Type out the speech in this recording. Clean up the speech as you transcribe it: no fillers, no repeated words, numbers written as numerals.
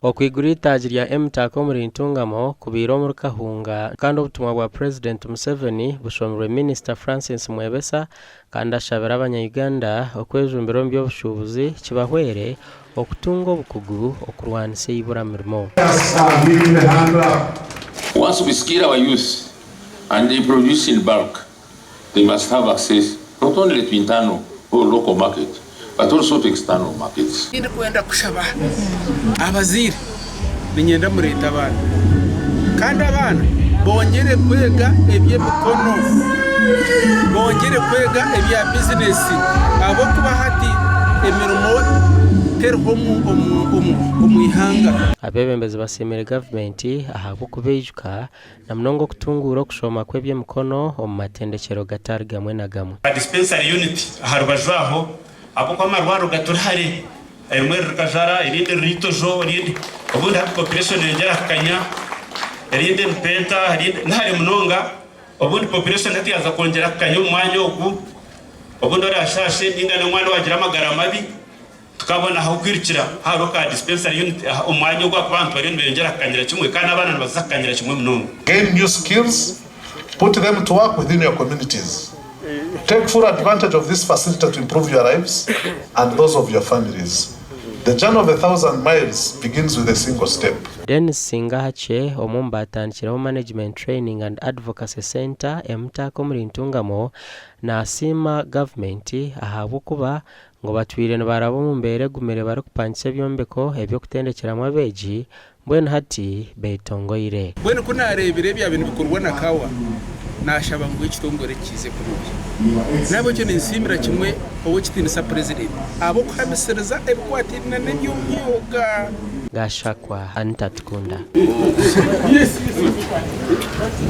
okwigura itaji rya emitwe omuri Ntungamo kubira omuri Kahunga kandi obutumwa bwa President Museveni bushomerwe Minister Francis Mwebesa kandi ashabira abanya-Uganda okwejumbira omu by'obushuubuzi kibahwere okutunga obukugu okurwanisa eibura mirimo. Once we skill our youth and they produce in bulk, they must have access not only to internal or local market, but also to external markets. Ndi kwenda kushaba abaziri binyenda mureta abana kandi abana bongere kwega eby'emikono bongere kwega ebya business abo kuba hati emirimo omwihanga. Abebembezi basemere government ahabo kubejuka na mnongo kutungura kushoma kw'eby'emikono omu matendekero gatari gamwe na gamwe. Dispensary unit harubajwaho abo kwa marwaro gaturhari emwe rukajara irinde ritojo irinde obundi hapo population yengera kanya irinde mpenta irinde ntari munonga obundi population hati yaza kongera kanya umwanya ogu obundi arashashe ningana umwana wagira amagara mabi tukabona aho kwirikira haruka dispensary unit umwanya ogwa abantu bari mbengera kanyira kimwe kandi abana bazakanyira kimwe munonga. Gain new skills, put them to work within your communities. Take full advantage of this facility to improve your lives and those of your families. The journey of 1,000 miles begins with a single step. Dennis Singahache omumba atandikiraho Management Training and Advocacy Center emitwe omuri Ntungamo na asima government ahabo kuba ngo batwire barabo mu mbere gumere bari kupangisa ebyombeko ebyo kutendekeramu abeegi mbwenu hati betongoire mbwenu kunarebire bya bintu bikorwa na kawa naashaba ngo ekitongore kize kurubya nabo cyo ninsimira kimwe owo kitinisa president abo kuhamisereza ebikwatirina n'eby'omyoga gashakwa antatukunda.